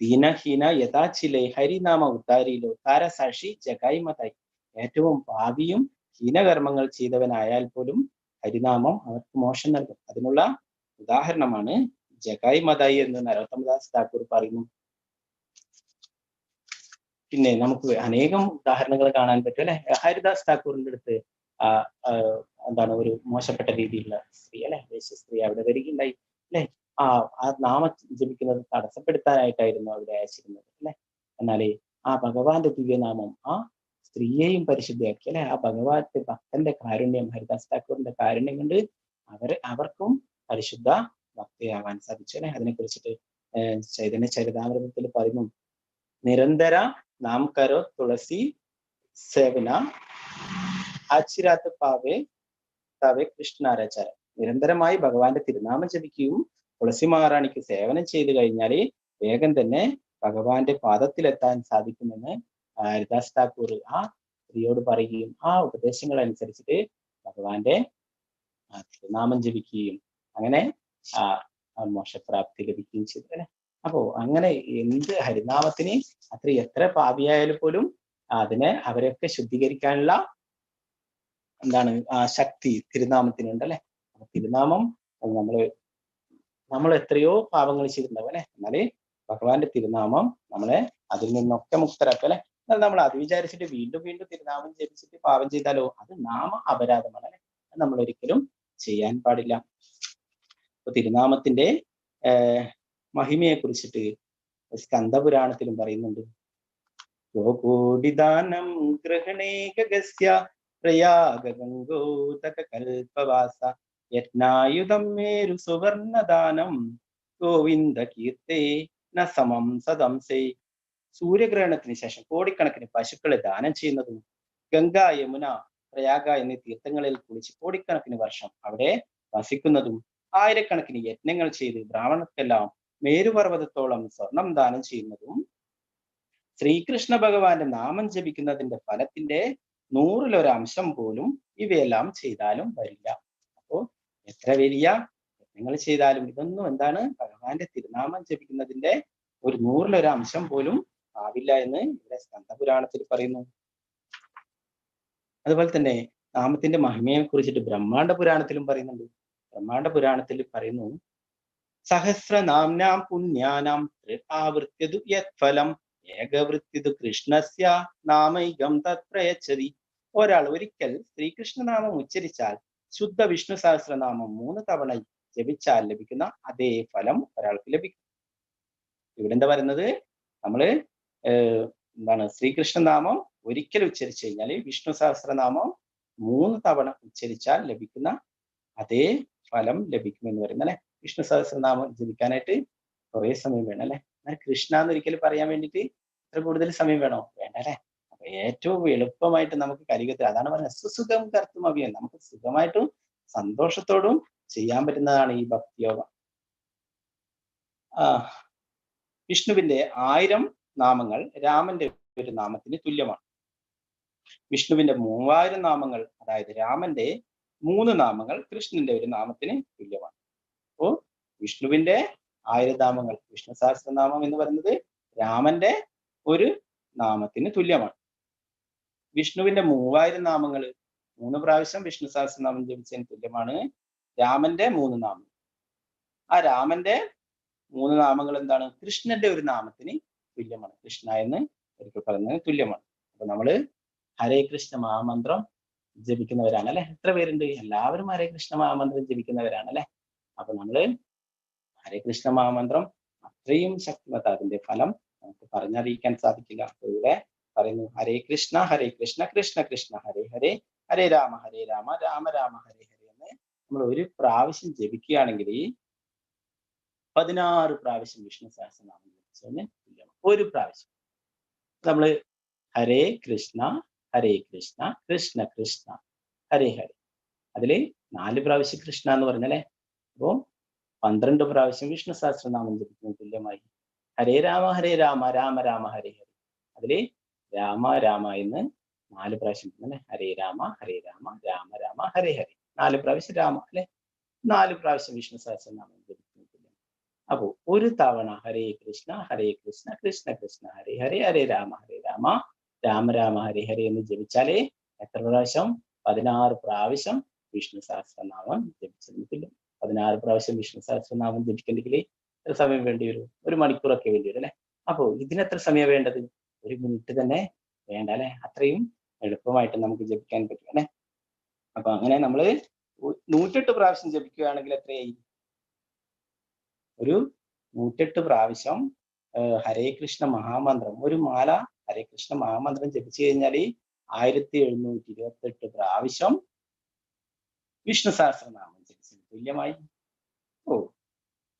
ദീനഹീന യഥാചിലെ ഹരിനാമ ഉദ്ധാരിയിലോ താരസാക്ഷി ജഗായി മതായി. ഏറ്റവും പാപിയും ഹീനകർമ്മങ്ങൾ ചെയ്തവനായാൽ പോലും ഹരിനാമം അവർക്ക് മോക്ഷം നൽകും. അതിനുള്ള ഉദാഹരണമാണ് ജഗായി മതായി എന്ന് നരോത്തമദാസ് താക്കൂർ പറയുന്നു. പിന്നെ നമുക്ക് അനേകം ഉദാഹരണങ്ങൾ കാണാൻ പറ്റും അല്ലെ. ഹരിദാസ് താക്കൂറിന്റെ അടുത്ത് എന്താണ് ഒരു മോശപ്പെട്ട രീതിയിലുള്ള സ്ത്രീ അല്ലെ, വേശ്യസ്ത്രീ അവിടെ വരികയുണ്ടായി അല്ലെ. ആ നാമം ജപിക്കുന്നത് തടസ്സപ്പെടുത്താനായിട്ടായിരുന്നു അവിടെ അയച്ചിരുന്നത് അല്ലെ. എന്നാലേ ആ ഭഗവാന്റെ ദിവ്യനാമം ആ സ്ത്രീയെയും പരിശുദ്ധിയാക്കി അല്ലെ. ആ ഭഗവാന്റെ ഭക്തന്റെ കാരുണ്യം, ഹരിദാസ് താക്കൂറിന്റെ കാരുണ്യം കൊണ്ട് അവർക്കും പരിശുദ്ധ ഭക്തിയാവാൻ സാധിച്ചു അല്ലെ. അതിനെ കുറിച്ചിട്ട് ചൈതന്യ ചരിതാമൃതത്തിൽ പറയുന്നു. നിരന്തര നാം കരോ തുളസി സേവന ആച്ചിരാത്ത് പാവേ തവേ കൃഷ്ണാരാചാരം. നിരന്തരമായി ഭഗവാന്റെ തിരുനാമം ജപിക്കുകയും തുളസി മഹാറാണിക്ക് സേവനം ചെയ്തു കഴിഞ്ഞാൽ വേഗം തന്നെ ഭഗവാന്റെ പാദത്തിലെത്താൻ സാധിക്കുമെന്ന് ഹരിദാസ് താക്കൂർ ആ സ്ത്രീയോട് പറയുകയും ആ ഉപദേശങ്ങൾ അനുസരിച്ചിട്ട് ഭഗവാന്റെ തിരുനാമം ജപിക്കുകയും അങ്ങനെ മോക്ഷപ്രാപ്തി ലഭിക്കുകയും ചെയ്തു അല്ലെ. അപ്പോ അങ്ങനെ എന്ത് ഹരിനാമത്തിന് എത്ര പാപിയായാലും പോലും അതിനെ അവരെയൊക്കെ ശുദ്ധീകരിക്കാനുള്ള എന്താണ് ശക്തി തിരുനാമത്തിനുണ്ട് അല്ലെ. തിരുനാമം നമ്മൾ എത്രയോ പാപങ്ങൾ ചെയ്തിട്ടുണ്ടാവും അല്ലെ. എന്നാല് ഭഗവാന്റെ തിരുനാമം നമ്മളെ അതിൽ നിന്നൊക്കെ മുക്തരാക്കും അല്ലെ. എന്നാൽ നമ്മൾ അത് വിചാരിച്ചിട്ട് വീണ്ടും വീണ്ടും തിരുനാമം ജപിച്ചിട്ട് പാപം ചെയ്താലോ അത് നാമ അപരാധമാണ് അല്ലെ. അത് നമ്മൾ ഒരിക്കലും ചെയ്യാൻ പാടില്ല. അപ്പൊ തിരുനാമത്തിന്റെ മഹിമയെ കുറിച്ചിട്ട് സ്കന്ദപുരാണത്തിലും പറയുന്നുണ്ട്. ഗോകൂടിദാനം ഗൃഹണേകസ്യ പ്രയാഗംഗോതക കൽപവാസ യജ്ഞായുധം മേരു സുവർണദാനം ഗോവിന്ദ കീർത്തേ ന സമം സദംസേ. സൂര്യഗ്രഹണത്തിന് ശേഷം കോടിക്കണക്കിന് പശുക്കളെ ദാനം ചെയ്യുന്നതും ഗംഗ, യമുന, പ്രയാഗ എന്നീ തീർത്ഥങ്ങളിൽ കുളിച്ച് കോടിക്കണക്കിന് വർഷം അവിടെ വസിക്കുന്നതും ആയിരക്കണക്കിന് യജ്ഞങ്ങൾ ചെയ്ത് ബ്രാഹ്മണർക്കെല്ലാം മേരുപർവ്വതത്തോളം സ്വർണം ദാനം ചെയ്യുന്നതും ശ്രീകൃഷ്ണ ഭഗവാന്റെ നാമം ജപിക്കുന്നതിന്റെ ഫലത്തിന്റെ 100% പോലും ഇവയെല്ലാം ചെയ്താലും വരില്ല. അപ്പോ എത്ര വലിയ യജ്ഞങ്ങൾ ചെയ്താലും ഇതൊന്നും എന്താണ് ഭഗവാന്റെ തിരുനാമം ജപിക്കുന്നതിന്റെ ഒരു 100-ൽ 1 അംശം പോലും ആവില്ല എന്ന് ഇവിടെ സ്കന്ദപുരാണത്തിൽ പറയുന്നു. അതുപോലെ തന്നെ നാമത്തിന്റെ മഹിമയെ കുറിച്ചിട്ട് ബ്രഹ്മാണ്ഡ പുരാണത്തിലും പറയുന്നുണ്ട്. ബ്രഹ്മാണ്ഡ പുരാണത്തിൽ പറയുന്നു, സഹസ്രനാംനാം പുണ്യാനാം ആവൃത്യതു യത്ഫലം ഏകവൃത്യതു കൃഷ്ണസ്യ നാമൈകം തത്രയച്ഛതി. ഒരാൾ ഒരിക്കൽ ശ്രീകൃഷ്ണനാമം ഉച്ചരിച്ചാൽ ശുദ്ധ വിഷ്ണു സഹസ്രനാമം 3 തവണ ജപിച്ചാൽ ലഭിക്കുന്ന അതേ ഫലം ഒരാൾക്ക് ലഭിക്കും. ഇവിടെ എന്താ പറയുന്നത്, നമ്മള് ശ്രീകൃഷ്ണനാമം ഒരിക്കൽ ഉച്ചരിച്ചു കഴിഞ്ഞാൽ വിഷ്ണു സഹസ്രനാമം 3 തവണ ഉച്ചരിച്ചാൽ ലഭിക്കുന്ന അതേ ഫലം ലഭിക്കുമെന്ന് പറയുന്നത് അല്ലെ. വിഷ്ണു സഹസ്രനാമം ജപിക്കാനായിട്ട് കുറെ സമയം വേണം അല്ലെ. എന്നാൽ കൃഷ്ണ എന്ന് ഒരിക്കൽ പറയാൻ വേണ്ടിയിട്ട് ഇത്ര കൂടുതൽ സമയം വേണോ? വേണ്ട അല്ലെ. അപ്പൊ ഏറ്റവും എളുപ്പമായിട്ട് നമുക്ക് കലിയുഗത്തിൽ, അതാണ് പറയുന്നത് സുസുഖം കർത്തും അഭിയം, നമുക്ക് സുഖമായിട്ടും സന്തോഷത്തോടും ചെയ്യാൻ പറ്റുന്നതാണ് ഈ ഭക്തിയോഗം. വിഷ്ണുവിന്റെ 1000 നാമങ്ങൾ രാമന്റെ ഒരു നാമത്തിന് തുല്യമാണ്. വിഷ്ണുവിന്റെ 3000 നാമങ്ങൾ, അതായത് രാമന്റെ 3 നാമങ്ങൾ കൃഷ്ണന്റെ ഒരു നാമത്തിന് തുല്യമാണ്. അപ്പോ വിഷ്ണുവിന്റെ 1000 നാമങ്ങൾ, വിഷ്ണു സഹസ്രനാമം എന്ന് പറയുന്നത് രാമന്റെ ഒരു നാമത്തിന് തുല്യമാണ്. വിഷ്ണുവിന്റെ 3000 നാമങ്ങൾ 3 പ്രാവശ്യം വിഷ്ണു സഹസ്രനാമം ജപിച്ചതിന് തുല്യമാണ് രാമന്റെ 3 നാമം. ആ രാമന്റെ 3 നാമങ്ങൾ എന്താണ്? കൃഷ്ണന്റെ ഒരു നാമത്തിന് തുല്യമാണ്. കൃഷ്ണ എന്ന് ഒരിക്കൽ പറയുന്നതിന് തുല്യമാണ്. അപ്പൊ നമ്മള് ഹരേ കൃഷ്ണ മഹാമന്ത്രം ജപിക്കുന്നവരാണ് അല്ലെ. എത്ര പേരുണ്ട്? എല്ലാവരും ഹരേ കൃഷ്ണ മഹാമന്ത്രം ജപിക്കുന്നവരാണ് അല്ലെ. അപ്പൊ നമ്മള് ഹരേ കൃഷ്ണ മഹാമന്ത്രം അത്രയും ശക്തിമത്ത, അതിന്റെ ഫലം നമുക്ക് പറഞ്ഞറിയിക്കാൻ സാധിക്കില്ല. അപ്പൊ ഇവിടെ പറയുന്നു, ഹരേ കൃഷ്ണ കൃഷ്ണ കൃഷ്ണ ഹരേ ഹരേ, ഹരേ രാമ രാമ രാമ ഹരേ ഹരേ എന്ന് നമ്മൾ ഒരു പ്രാവശ്യം ജപിക്കുകയാണെങ്കിൽ 16 പ്രാവശ്യം വിഷ്ണു സഹസ്രനാമം ജപിച്ചതിന് തുല്യമാണ്. ഒരു പ്രാവശ്യം നമ്മള് ഹരേ കൃഷ്ണ കൃഷ്ണ കൃഷ്ണ ഹരേ ഹരേ, അതില് 4 പ്രാവശ്യം കൃഷ്ണ എന്ന് പറഞ്ഞല്ലേ. അപ്പോ 12 പ്രാവശ്യം വിഷ്ണു സഹസ്രനാമം ജപിക്കുന്നതിന് തുല്യമായി. ഹരേ രാമ രാമ രാമ ഹരേ ഹരേ, അതില് രാമ എന്ന് 4 പ്രാവശ്യം അല്ലെ. ഹരേ രാമ രാമ രാമ ഹരേ ഹരേ, 4 പ്രാവശ്യം രാമ അല്ലെ. 4 പ്രാവശ്യം വിഷ്ണു സഹസ്രനാമം ജപിക്കുന്നതിന് തുല്യം. അപ്പോ ഒരു തവണ ഹരേ കൃഷ്ണ കൃഷ്ണ കൃഷ്ണ ഹരേ ഹരേ, ഹരേ രാമ രാമ രാമ ഹരേ ഹരേ എന്ന് ജപിച്ചാലേ എത്ര പ്രാവശ്യം? 16 പ്രാവശ്യം വിഷ്ണു സഹസ്രനാമം ജപിച്ചതിന് തുല്യം. 16 പ്രാവശ്യം വിഷ്ണു സഹസ്രനാമം ജപിക്കണമെങ്കിൽ എത്ര സമയം വേണ്ടി വരും? 1 മണിക്കൂറൊക്കെ വേണ്ടി വരും അല്ലെ. അപ്പോ ഇതിനെത്ര സമയം വേണ്ടത്? 1 മിനിറ്റ് തന്നെ വേണ്ട അല്ലെ. അത്രയും എളുപ്പമായിട്ട് നമുക്ക് ജപിക്കാൻ പറ്റും അല്ലെ. അപ്പൊ അങ്ങനെ നമ്മള് 108 പ്രാവശ്യം ജപിക്കുകയാണെങ്കിൽ എത്രയായി? ഒരു 108 പ്രാവശ്യം ഹരേ കൃഷ്ണ മഹാമന്ത്രം, ഒരു മാല ഹരേ കൃഷ്ണ മഹാമന്ത്രം ജപിച്ചു കഴിഞ്ഞാൽ 1728 പ്രാവശ്യം വിഷ്ണു സഹസ്രനാമം ജപിച്ചതിന് തുല്യമായി.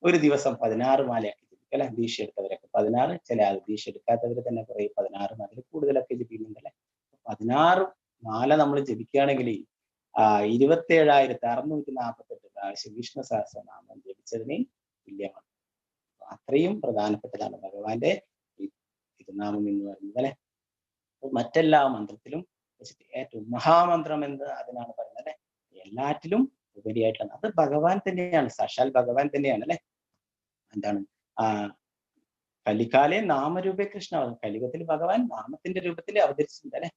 ഒരു ദിവസം 16 മാലയൊക്കെ ജപിക്കും അല്ലെ. ദീക്ഷ എടുത്തവരൊക്കെ 16, ചില ദീക്ഷ എടുക്കാത്തവർ തന്നെ കുറെ 16 അതിൽ കൂടുതലൊക്കെ ജപിക്കുന്നുണ്ട് അല്ലെ. 16 മാല നമ്മൾ ജപിക്കുകയാണെങ്കിൽ 27,648 പ്രാവശ്യം വിഷ്ണു സഹസ്രനാമം ജപിച്ചതിന് തുല്യമാണ്. അത്രയും പ്രധാനപ്പെട്ടതാണ് ഭഗവാന്റെ തിരുനാമം എന്ന് പറയുന്നത് അല്ലെ. മറ്റെല്ലാ മന്ത്രത്തിലും ഏറ്റവും മഹാമന്ത്രം എന്ന് അതിനാണ് പറയുന്നത് അല്ലെ. എല്ലാറ്റിലും ഉപരിയായിട്ടാണ്. അത് ഭഗവാൻ തന്നെയാണ്, സാക്ഷാൽ ഭഗവാൻ തന്നെയാണ് അല്ലെ. എന്താണ്? കലികാലെ നാമരൂപേ കൃഷ്ണ, കലിയുഗത്തിൽ ഭഗവാൻ നാമത്തിന്റെ രൂപത്തിൽ അവതരിച്ചിട്ടുണ്ട് അല്ലെ.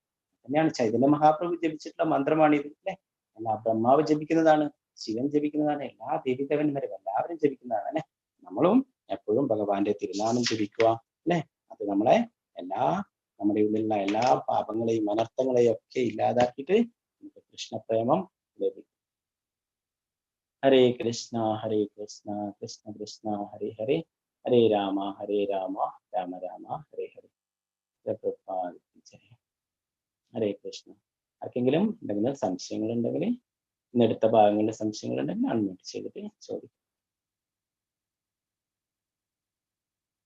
തന്നെയാണ് ചൈതന്യ മഹാപ്രഭു ജപിച്ചിട്ടുള്ള മന്ത്രമാണ് ഇത് അല്ലെ. എല്ലാ ബ്രഹ്മാവ് ജപിക്കുന്നതാണ്, ശിവൻ ജപിക്കുന്നതാണ്, എല്ലാ ദേവീദേവന്മാരും എല്ലാവരും ജപിക്കുന്നതാണ് അല്ലെ. നമ്മളും എപ്പോഴും ഭഗവാന്റെ തിരുനാമം ജപിക്കുക അല്ലെ. അത് നമ്മളെ നമ്മുടെ ഉള്ളിലുള്ള എല്ലാ പാപങ്ങളെയും അനർത്ഥങ്ങളെയും ഒക്കെ ഇല്ലാതാക്കിയിട്ട് നമുക്ക് കൃഷ്ണപ്രേമം ലഭിക്കും. ഹരേ കൃഷ്ണ കൃഷ്ണ കൃഷ്ണ ഹരേ ഹരേ, ഹരേ രാമ രാമ രാമ ഹരേ ഹരേ. ഹരേ കൃഷ്ണ. ആർക്കെങ്കിലും എന്തെങ്കിലും സംശയങ്ങളുണ്ടെങ്കിൽ, ഇന്നെടുത്ത ഭാഗങ്ങളുടെ സംശയങ്ങളുണ്ടെങ്കിൽ അൺമ്യൂട്ട് ചെയ്തിട്ട് ചോദിക്കും.